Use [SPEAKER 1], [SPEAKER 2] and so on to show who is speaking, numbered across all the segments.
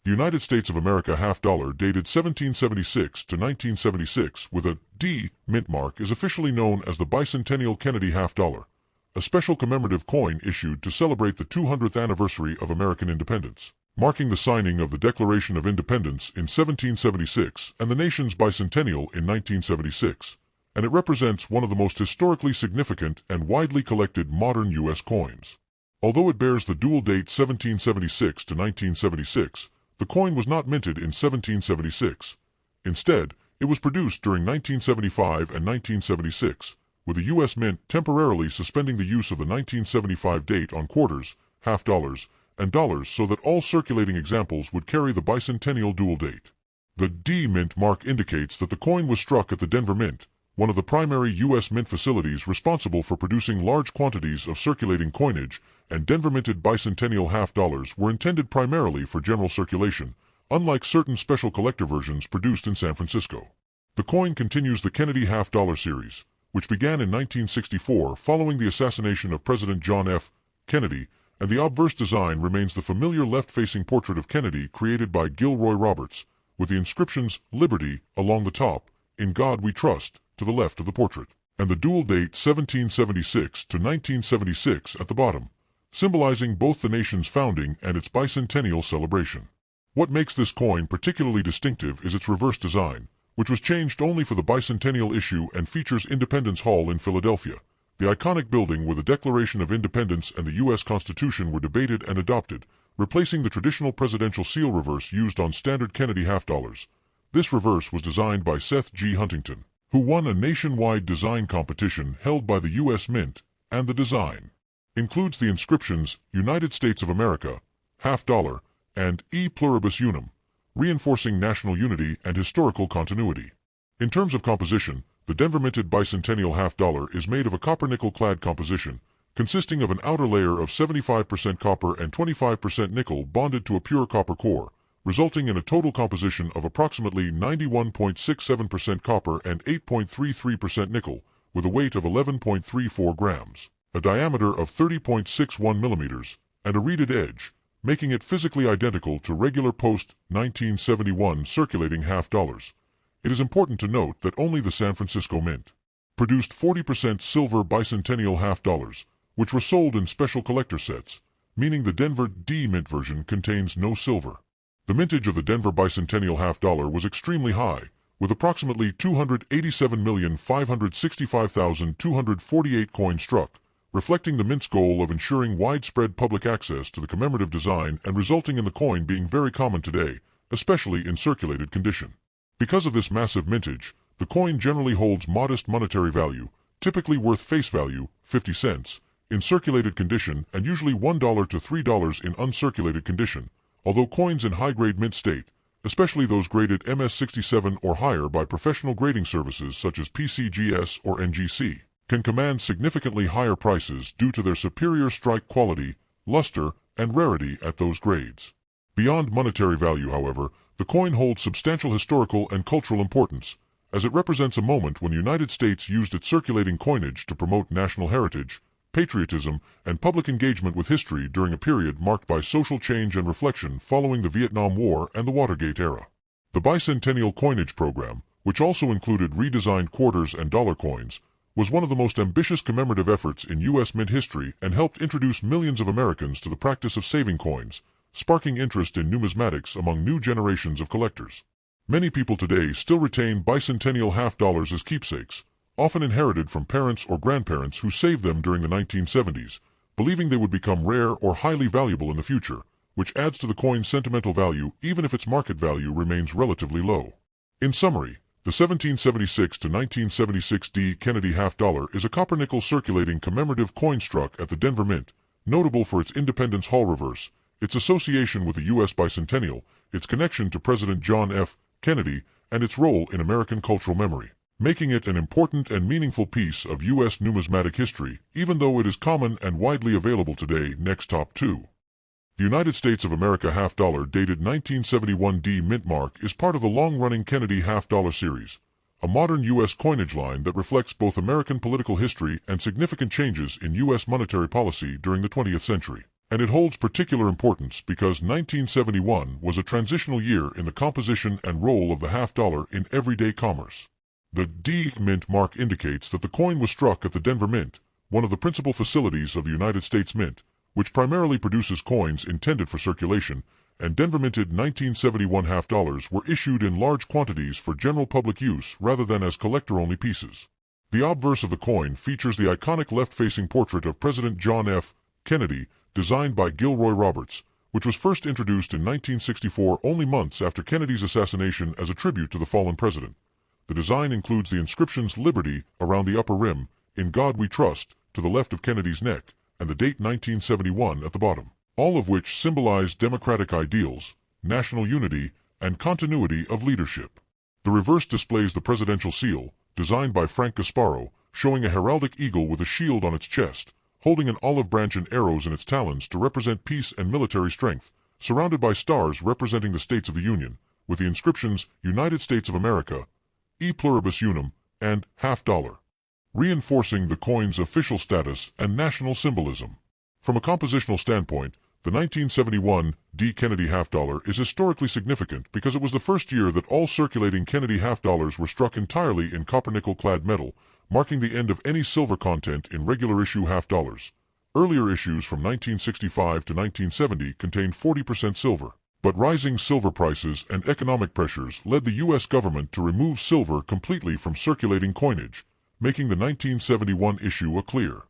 [SPEAKER 1] The United States of America half dollar dated 1776 to 1976 with a D mint mark is officially known as the bicentennial Kennedy half dollar, a special commemorative coin issued to celebrate the 200th anniversary of American independence, marking the signing of the Declaration of Independence in 1776 and the nation's bicentennial in 1976, and it represents one of the most historically significant and widely collected modern U.S. coins. Although it bears the dual date 1776 to 1976, the coin was not minted in 1776. Instead, it was produced during 1975 and 1976, with the U.S. Mint temporarily suspending the use of the 1975 date on quarters, half dollars, and dollars so that all circulating examples would carry the bicentennial dual date. The D mint mark indicates that the coin was struck at the Denver Mint, one of the primary U.S. mint facilities responsible for producing large quantities of circulating coinage, and Denver-minted bicentennial half dollars were intended primarily for general circulation, unlike certain special collector versions produced in San Francisco. The coin continues the Kennedy half dollar series, which began in 1964 following the assassination of President John F. Kennedy, and the obverse design remains the familiar left-facing portrait of Kennedy created by Gilroy Roberts, with the inscriptions "Liberty" along the top, "In God We Trust" to the left of the portrait, and the dual date 1776 to 1976 at the bottom, symbolizing both the nation's founding and its bicentennial celebration. What makes this coin particularly distinctive is its reverse design, which was changed only for the bicentennial issue and features Independence Hall in Philadelphia, the iconic building where the Declaration of Independence and the U.S. Constitution were debated and adopted, replacing the traditional presidential seal reverse used on standard Kennedy half dollars. This reverse was designed by Seth G. Huntington, who won a nationwide design competition held by the U.S. Mint, and the design includes the inscriptions United States of America, half dollar, and E pluribus unum, reinforcing national unity and historical continuity. In terms of composition, the Denver-minted bicentennial half dollar is made of a copper-nickel-clad composition, consisting of an outer layer of 75% copper and 25% nickel bonded to a pure copper core, resulting in a total composition of approximately 91.67% copper and 8.33% nickel, with a weight of 11.34 grams, a diameter of 30.61 millimeters, and a reeded edge, making it physically identical to regular post-1971 circulating half dollars. It is important to note that only the San Francisco Mint produced 40% silver bicentennial half dollars, which were sold in special collector sets, meaning the Denver D Mint version contains no silver. The mintage of the Denver bicentennial half dollar was extremely high, with approximately 287,565,248 coins struck, reflecting the Mint's goal of ensuring widespread public access to the commemorative design and resulting in the coin being very common today, especially in circulated condition. Because of this massive mintage, the coin generally holds modest monetary value, typically worth face value, 50 cents, in circulated condition and usually $1 to $3 in uncirculated condition, although coins in high-grade mint state, especially those graded MS-67 or higher by professional grading services such as PCGS or NGC, can command significantly higher prices due to their superior strike quality, luster, and rarity at those grades. Beyond monetary value, however, the coin holds substantial historical and cultural importance, as it represents a moment when the United States used its circulating coinage to promote national heritage, patriotism, and public engagement with history during a period marked by social change and reflection following the Vietnam War and the Watergate era. The bicentennial coinage program, which also included redesigned quarters and dollar coins, was one of the most ambitious commemorative efforts in U.S. Mint history and helped introduce millions of Americans to the practice of saving coins, sparking interest in numismatics among new generations of collectors. Many people today still retain bicentennial half dollars as keepsakes, often inherited from parents or grandparents who saved them during the 1970s, believing they would become rare or highly valuable in the future, which adds to the coin's sentimental value even if its market value remains relatively low. In summary, the 1776 to 1976 D Kennedy half dollar is a copper-nickel circulating commemorative coin struck at the Denver Mint, notable for its Independence Hall reverse, its association with the U.S. bicentennial, its connection to President John F. Kennedy, and its role in American cultural memory, making it an important and meaningful piece of U.S. numismatic history, even though it is common and widely available today. Next, top 2. The United States of America half dollar dated 1971 D mint mark is part of the long-running Kennedy half dollar series, a modern U.S. coinage line that reflects both American political history and significant changes in U.S. monetary policy during the 20th century. And it holds particular importance because 1971 was a transitional year in the composition and role of the half dollar in everyday commerce. The D Mint mark indicates that the coin was struck at the Denver Mint, one of the principal facilities of the United States Mint, which primarily produces coins intended for circulation, and Denver-minted 1971 half dollars were issued in large quantities for general public use rather than as collector-only pieces. The obverse of the coin features the iconic left-facing portrait of President John F. Kennedy, designed by Gilroy Roberts, which was first introduced in 1964, only months after Kennedy's assassination, as a tribute to the fallen president. The design includes the inscriptions "Liberty" around the upper rim, "In God We Trust" to the left of Kennedy's neck, and the date 1971 at the bottom, all of which symbolize democratic ideals, national unity, and continuity of leadership. The reverse displays the presidential seal, designed by Frank Gasparo, showing a heraldic eagle with a shield on its chest, holding an olive branch and arrows in its talons to represent peace and military strength, surrounded by stars representing the states of the Union, with the inscriptions "United States of America," "E Pluribus Unum," and "half dollar," reinforcing the coin's official status and national symbolism. From a compositional standpoint, the 1971 D. Kennedy half dollar is historically significant because it was the first year that all circulating Kennedy half dollars were struck entirely in copper-nickel-clad metal, marking the end of any silver content in regular issue half dollars. Earlier issues from 1965 to 1970 contained 40% silver. But rising silver prices and economic pressures led the U.S. government to remove silver completely from circulating coinage, making the 1971 issue a clear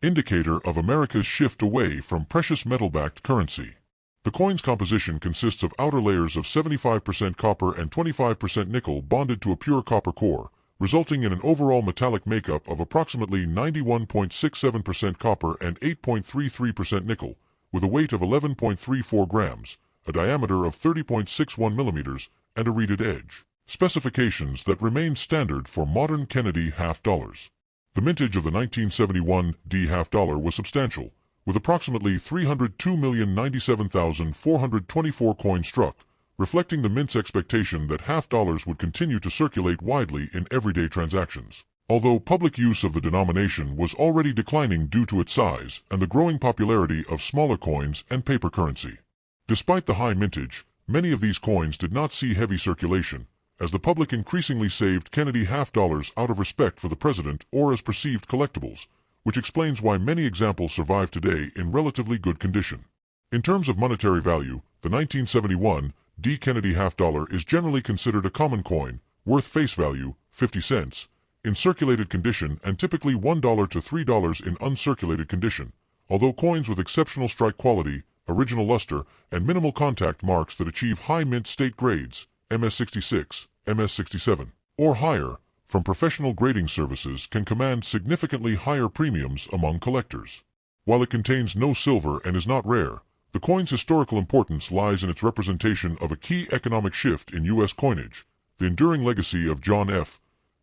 [SPEAKER 1] indicator of America's shift away from precious metal-backed currency. The coin's composition consists of outer layers of 75% copper and 25% nickel bonded to a pure copper core, resulting in an overall metallic makeup of approximately 91.67% copper and 8.33% nickel, with a weight of 11.34 grams, a diameter of 30.61 millimeters, and a reeded edge, specifications that remain standard for modern Kennedy half dollars. The mintage of the 1971 D half dollar was substantial, with approximately 302,097,424 coins struck, reflecting the mint's expectation that half dollars would continue to circulate widely in everyday transactions. Although public use of the denomination was already declining due to its size and the growing popularity of smaller coins and paper currency. Despite the high mintage, many of these coins did not see heavy circulation, as the public increasingly saved Kennedy half dollars out of respect for the president or as perceived collectibles, which explains why many examples survive today in relatively good condition. In terms of monetary value, the 1971 D. Kennedy half dollar is generally considered a common coin, worth face value, 50 cents, in circulated condition and typically $1 to $3 in uncirculated condition, although coins with exceptional strike quality, original luster, and minimal contact marks that achieve high mint state grades, MS66, MS67, or higher, from professional grading services can command significantly higher premiums among collectors. While it contains no silver and is not rare, the coin's historical importance lies in its representation of a key economic shift in U.S. coinage, the enduring legacy of John F.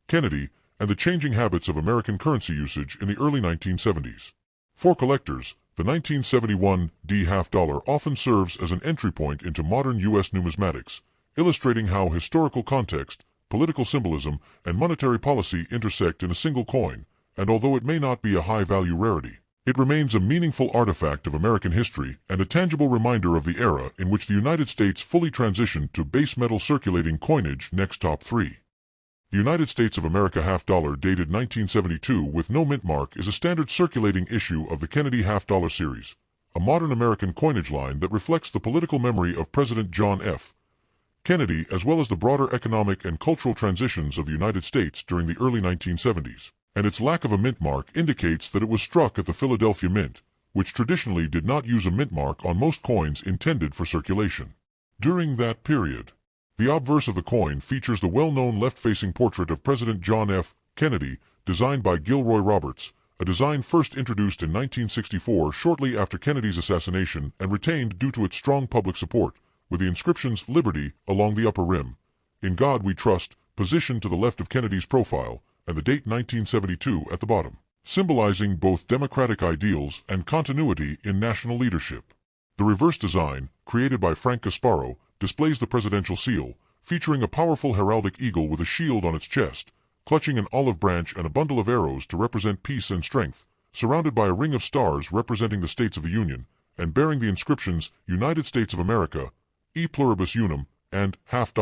[SPEAKER 1] Kennedy, and the changing habits of American currency usage in the early 1970s. For collectors, the 1971 D half dollar often serves as an entry point into modern U.S. numismatics, illustrating how historical context, political symbolism, and monetary policy intersect in a single coin, and although it may not be a high-value rarity, it remains a meaningful artifact of American history and a tangible reminder of the era in which the United States fully transitioned to base metal circulating coinage. Next, top 3. The United States of America half dollar dated 1972 with no mint mark is a standard circulating issue of the Kennedy half dollar series, a modern American coinage line that reflects the political memory of President John F. Kennedy as well as the broader economic and cultural transitions of the United States during the early 1970s, and its lack of a mint mark indicates that it was struck at the Philadelphia Mint, which traditionally did not use a mint mark on most coins intended for circulation. During that period, the obverse of the coin features the well-known left-facing portrait of President John F. Kennedy, designed by Gilroy Roberts, a design first introduced in 1964 shortly after Kennedy's assassination and retained due to its strong public support, with the inscriptions "Liberty" along the upper rim, "In God We Trust" positioned to the left of Kennedy's profile, and the date 1972 at the bottom, symbolizing both democratic ideals and continuity in national leadership. The reverse design, created by Frank Gasparo, displays the presidential seal, featuring a powerful heraldic eagle with a shield on its chest, clutching an olive branch and a bundle of arrows to represent peace and strength, surrounded by a ring of stars representing the states of the Union, and bearing the inscriptions United States of America, E pluribus unum, and $half,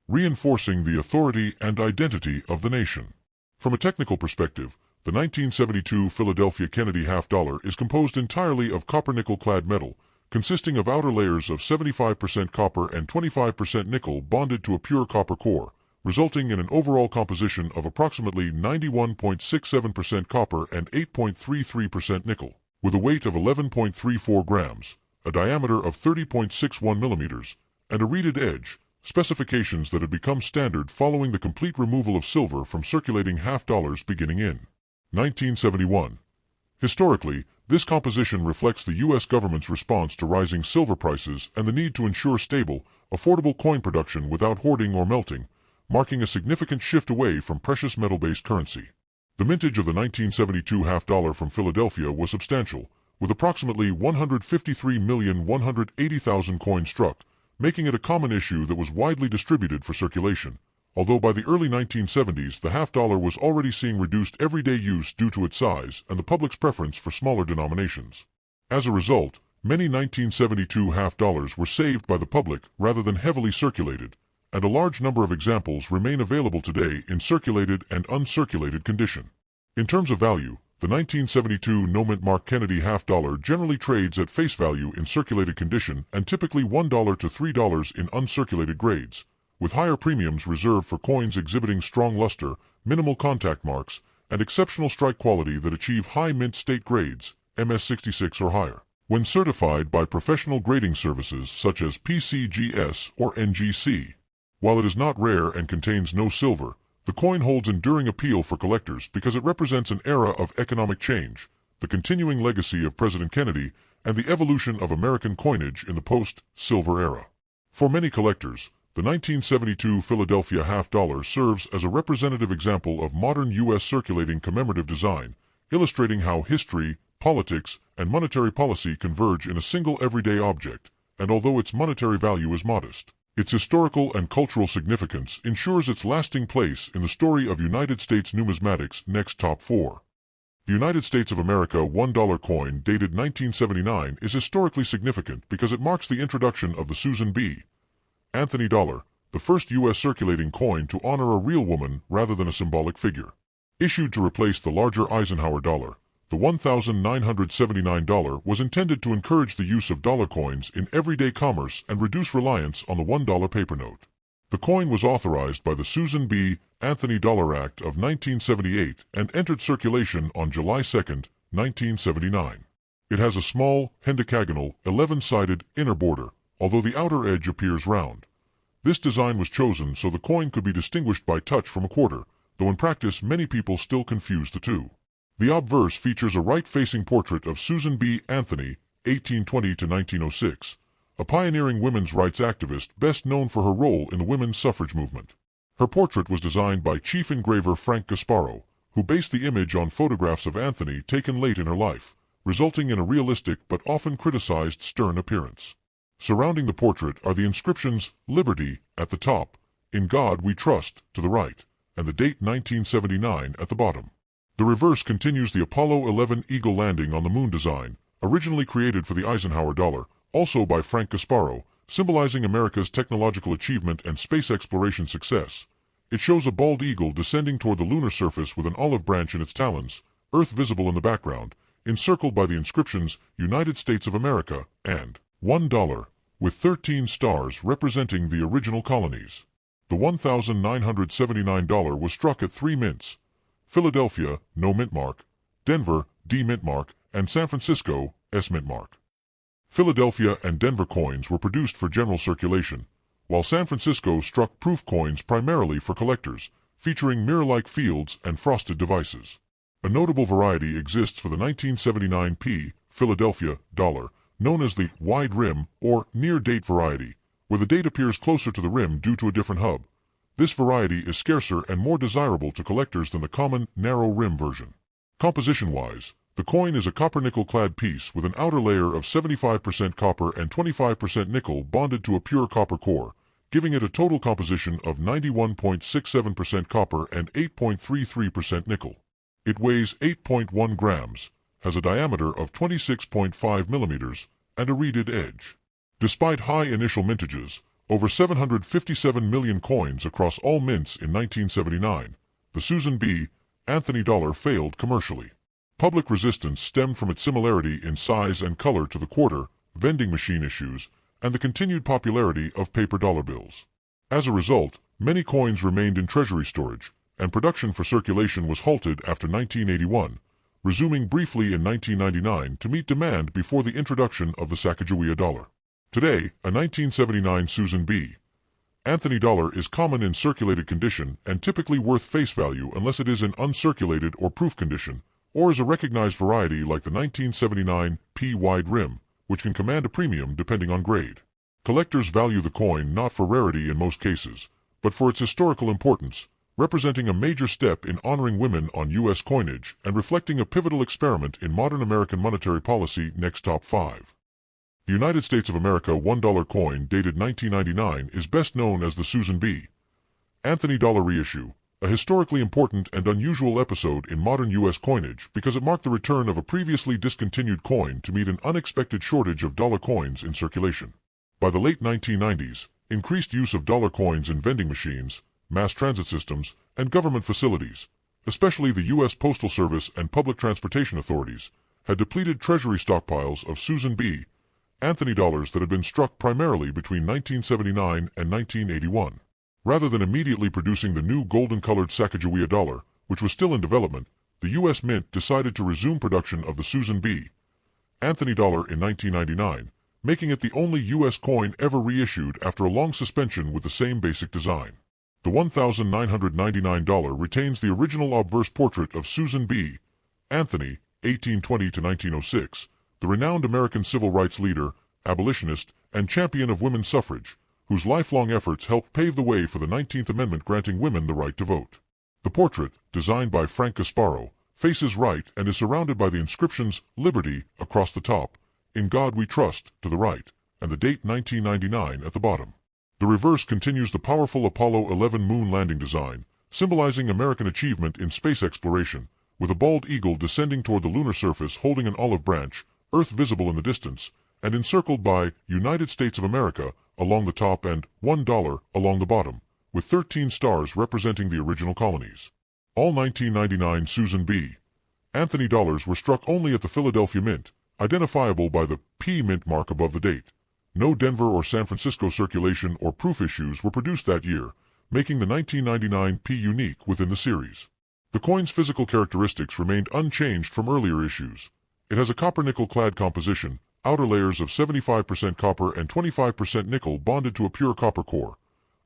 [SPEAKER 1] reinforcing the authority and identity of the nation. From a technical perspective, the 1972 Philadelphia Kennedy $half is composed entirely of copper-nickel-clad metal, consisting of outer layers of 75% copper and 25% nickel bonded to a pure copper core, resulting in an overall composition of approximately 91.67% copper and 8.33% nickel, with a weight of 11.34 grams, a diameter of 30.61 millimeters, and a reeded edge, specifications that had become standard following the complete removal of silver from circulating $half beginning in 1971. Historically, this composition reflects the U.S. government's response to rising silver prices and the need to ensure stable, affordable coin production without hoarding or melting, marking a significant shift away from precious metal-based currency. The mintage of the 1972 $half from Philadelphia was substantial, with approximately 153,180,000 coins struck, making it a common issue that was widely distributed for circulation, although by the early 1970s the $half was already seeing reduced everyday use due to its size and the public's preference for smaller denominations. As a result, many 1972 $half were saved by the public rather than heavily circulated, and a large number of examples remain available today in circulated and uncirculated condition. In terms of value, the 1972 no-mint mark Kennedy $half generally trades at face value in circulated condition and typically $1 to $3 in uncirculated grades, with higher premiums reserved for coins exhibiting strong luster, minimal contact marks, and exceptional strike quality that achieve high mint state grades, MS66 or higher, when certified by professional grading services such as PCGS or NGC. While it is not rare and contains no silver, the coin holds enduring appeal for collectors because it represents an era of economic change, the continuing legacy of President Kennedy, and the evolution of American coinage in the post-silver era. For many collectors, the 1972 Philadelphia $half serves as a representative example of modern U.S. circulating commemorative design, illustrating how history, politics, and monetary policy converge in a single everyday object, and although its monetary value is modest, its historical and cultural significance ensures its lasting place in the story of United States numismatics' next top 4. The United States of America $1 coin dated 1979 is historically significant because it marks the introduction of the Susan B. Anthony dollar, the first U.S. circulating coin to honor a real woman rather than a symbolic figure. Issued to replace the larger Eisenhower dollar, the $1,979 was intended to encourage the use of dollar coins in everyday commerce and reduce reliance on the $1 paper note. The coin was authorized by the Susan B. Anthony Dollar Act of 1978 and entered circulation on July 2, 1979. It has a small, hendecagonal, 11-sided inner border, although the outer edge appears round. This design was chosen so the coin could be distinguished by touch from a quarter, though in practice many people still confuse the two. The obverse features a right-facing portrait of Susan B. Anthony, 1820 to 1906, a pioneering women's rights activist best known for her role in the women's suffrage movement. Her portrait was designed by chief engraver Frank Gasparo, who based the image on photographs of Anthony taken late in her life, resulting in a realistic but often criticized stern appearance. Surrounding the portrait are the inscriptions Liberty at the top, In God We Trust to the right, and the date 1979 at the bottom. The reverse continues the Apollo 11 Eagle landing on the moon design, originally created for the Eisenhower dollar, also by Frank Gasparo, symbolizing America's technological achievement and space exploration success. It shows a bald eagle descending toward the lunar surface with an olive branch in its talons, Earth visible in the background, encircled by the inscriptions United States of America and $1, with 13 stars representing the original colonies. The $1,979 was struck at 3 mints: Philadelphia, no mint mark; Denver, D mint mark; and San Francisco, S mint mark. Philadelphia and Denver coins were produced for general circulation, while San Francisco struck proof coins primarily for collectors, featuring mirror-like fields and frosted devices. A notable variety exists for the 1979 P. Philadelphia dollar, known as the wide rim or near-date variety, where the date appears closer to the rim due to a different hub. This variety is scarcer and more desirable to collectors than the common narrow rim version. Composition-wise, the coin is a copper-nickel-clad piece with an outer layer of 75% copper and 25% nickel bonded to a pure copper core, giving it a total composition of 91.67% copper and 8.33% nickel. It weighs 8.1 grams, has a diameter of 26.5 millimeters, and a reeded edge. Despite high initial mintages, over 757 million coins across all mints in 1979, the Susan B. Anthony dollar failed commercially. Public resistance stemmed from its similarity in size and color to the quarter, vending machine issues, and the continued popularity of paper dollar bills. As a result, many coins remained in treasury storage, and production for circulation was halted after 1981, resuming briefly in 1999 to meet demand before the introduction of the Sacagawea dollar. Today, a 1979 Susan B. Anthony dollar is common in circulated condition and typically worth face value unless it is in uncirculated or proof condition, or is a recognized variety like the 1979 P wide rim, which can command a premium depending on grade. Collectors value the coin not for rarity in most cases, but for its historical importance, representing a major step in honoring women on U.S. coinage and reflecting a pivotal experiment in modern American monetary policy. Next top 5. The United States of America $1 coin dated 1999 is best known as the Susan B. Anthony dollar reissue, a historically important and unusual episode in modern U.S. coinage because it marked the return of a previously discontinued coin to meet an unexpected shortage of dollar coins in circulation. By the late 1990s, increased use of dollar coins in vending machines, mass transit systems, and government facilities, especially the U.S. Postal Service and public transportation authorities, had depleted treasury stockpiles of Susan B. Anthony dollars that had been struck primarily between 1979 and 1981. Rather than immediately producing the new golden-colored Sacagawea dollar, which was still in development, the U.S. Mint decided to resume production of the Susan B. Anthony dollar in 1999, making it the only U.S. coin ever reissued after a long suspension with the same basic design. The $1,999 retains the original obverse portrait of Susan B. Anthony, 1820 to 1906, the renowned American civil rights leader, abolitionist, and champion of women's suffrage, whose lifelong efforts helped pave the way for the 19th Amendment granting women the right to vote. The portrait, designed by Frank Gasparo, faces right and is surrounded by the inscriptions Liberty across the top, In God We Trust to the right, and the date 1999 at the bottom. The reverse continues the powerful Apollo 11 moon landing design, symbolizing American achievement in space exploration, with a bald eagle descending toward the lunar surface holding an olive branch, Earth visible in the distance, and encircled by United States of America along the top and $1 along the bottom, with 13 stars representing the original colonies. All 1999 Susan B. Anthony dollars were struck only at the Philadelphia Mint, identifiable by the P mint mark above the date. No Denver or San Francisco circulation or proof issues were produced that year, making the 1999 P unique within the series. The coin's physical characteristics remained unchanged from earlier issues. It has a copper-nickel clad composition, outer layers of 75% copper and 25% nickel bonded to a pure copper core,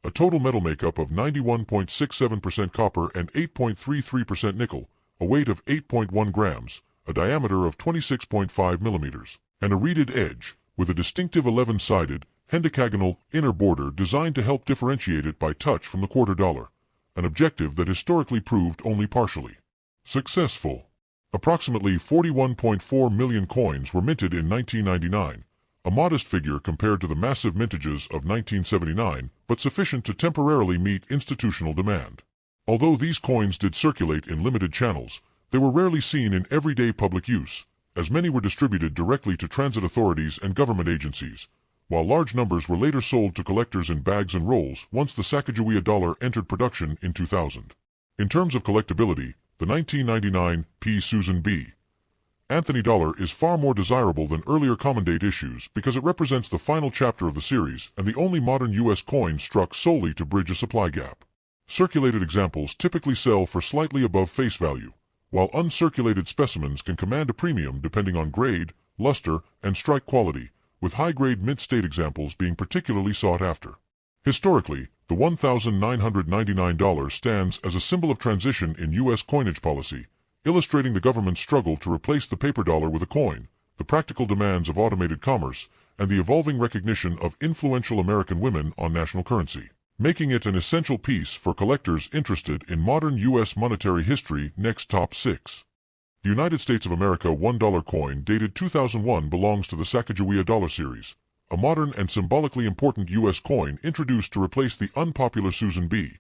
[SPEAKER 1] a total metal makeup of 91.67% copper and 8.33% nickel, a weight of 8.1 grams, a diameter of 26.5 millimeters, and a reeded edge, with a distinctive 11-sided, hendecagonal inner border designed to help differentiate it by touch from the quarter dollar, an objective that historically proved only partially successful. Approximately 41.4 million coins were minted in 1999, a modest figure compared to the massive mintages of 1979, but sufficient to temporarily meet institutional demand. Although these coins did circulate in limited channels, they were rarely seen in everyday public use, as many were distributed directly to transit authorities and government agencies, while large numbers were later sold to collectors in bags and rolls once the Sacagawea dollar entered production in 2000. In terms of collectability, the 1999 P. Susan B. Anthony dollar is far more desirable than earlier common date issues because it represents the final chapter of the series and the only modern U.S. coin struck solely to bridge a supply gap. Circulated examples typically sell for slightly above face value, while uncirculated specimens can command a premium depending on grade, luster, and strike quality, with high-grade mint-state examples being particularly sought after. Historically, the $1,999 stands as a symbol of transition in U.S. coinage policy, illustrating the government's struggle to replace the paper dollar with a coin, the practical demands of automated commerce, and the evolving recognition of influential American women on national currency, making it an essential piece for collectors interested in modern U.S. monetary history. Next top 6. The United States of America $1 coin dated 2001 belongs to the Sacagawea dollar series, a modern and symbolically important U.S. coin introduced to replace the unpopular Susan B.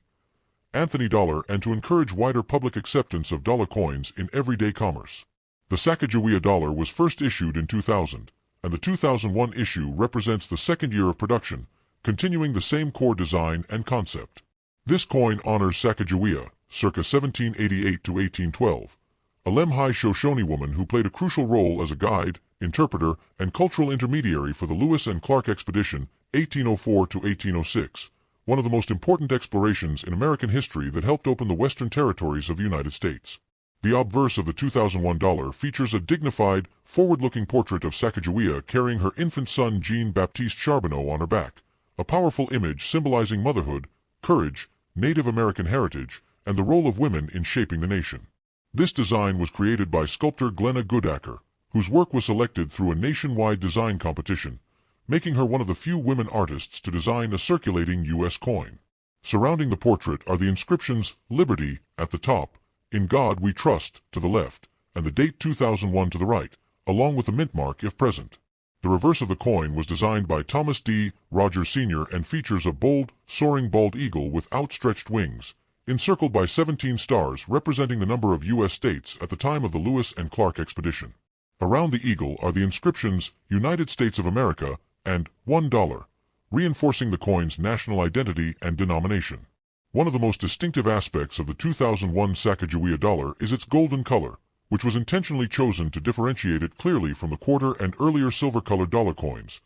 [SPEAKER 1] Anthony dollar and to encourage wider public acceptance of dollar coins in everyday commerce. The Sacagawea dollar was first issued in 2000, and the 2001 issue represents the second year of production, continuing the same core design and concept. This coin honors Sacagawea, circa 1788 to 1812, a Lemhi Shoshone woman who played a crucial role as a guide, interpreter, and cultural intermediary for the Lewis and Clark expedition 1804 to 1806, one of the most important explorations in American history that helped open the western territories of the United States. The obverse of the 2001 dollar features a dignified, forward-looking portrait of Sacagawea carrying her infant son Jean-Baptiste Charbonneau on her back, a powerful image symbolizing motherhood, courage, Native American heritage, and the role of women in shaping the nation. This design was created by sculptor Glenna Goodacker, whose work was selected through a nationwide design competition, making her one of the few women artists to design a circulating U.S. coin. Surrounding the portrait are the inscriptions Liberty at the top, In God We Trust to the left, and the date 2001 to the right, along with the mint mark if present. The reverse of the coin was designed by Thomas D. Rogers Sr. and features a bold, soaring bald eagle with outstretched wings, encircled by 17 stars representing the number of U.S. states at the time of the Lewis and Clark expedition. Around the eagle are the inscriptions United States of America and $1, reinforcing the coin's national identity and denomination. One of the most distinctive aspects of the 2001 Sacagawea dollar is its golden color, which was intentionally chosen to differentiate it clearly from the quarter and earlier silver-colored dollar coins.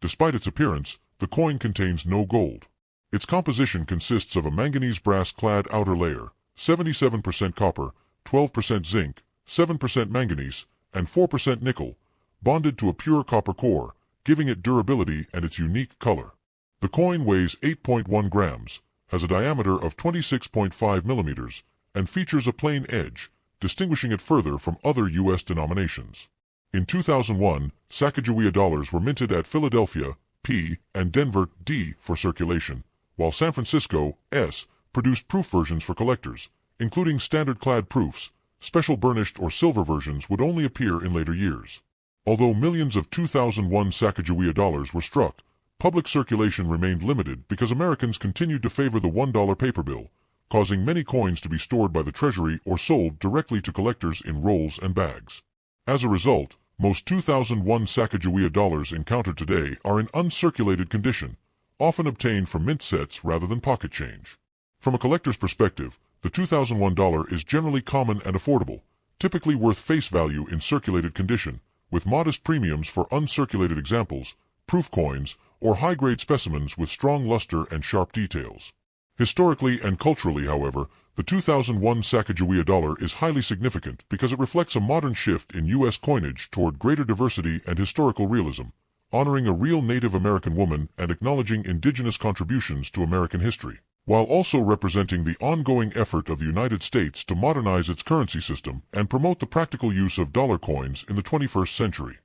[SPEAKER 1] Despite its appearance, the coin contains no gold. Its composition consists of a manganese brass-clad outer layer, 77% copper, 12% zinc, 7% manganese, and 4% nickel, bonded to a pure copper core, giving it durability and its unique color. The coin weighs 8.1 grams, has a diameter of 26.5 millimeters, and features a plain edge, distinguishing it further from other U.S. denominations. In 2001, Sacagawea dollars were minted at Philadelphia, P, and Denver, D, for circulation, while San Francisco, S, produced proof versions for collectors, including standard clad proofs. Special burnished or silver versions would only appear in later years. Although millions of 2001 Sacagawea dollars were struck, public circulation remained limited because Americans continued to favor the $1 paper bill, causing many coins to be stored by the Treasury or sold directly to collectors in rolls and bags. As a result, most 2001 Sacagawea dollars encountered today are in uncirculated condition, often obtained from mint sets rather than pocket change. From a collector's perspective, the 2001 dollar is generally common and affordable, typically worth face value in circulated condition, with modest premiums for uncirculated examples, proof coins, or high-grade specimens with strong luster and sharp details. Historically and culturally, however, the 2001 Sacagawea dollar is highly significant because it reflects a modern shift in U.S. coinage toward greater diversity and historical realism, honoring a real Native American woman and acknowledging indigenous contributions to American history, while also representing the ongoing effort of the United States to modernize its currency system and promote the practical use of dollar coins in the 21st century.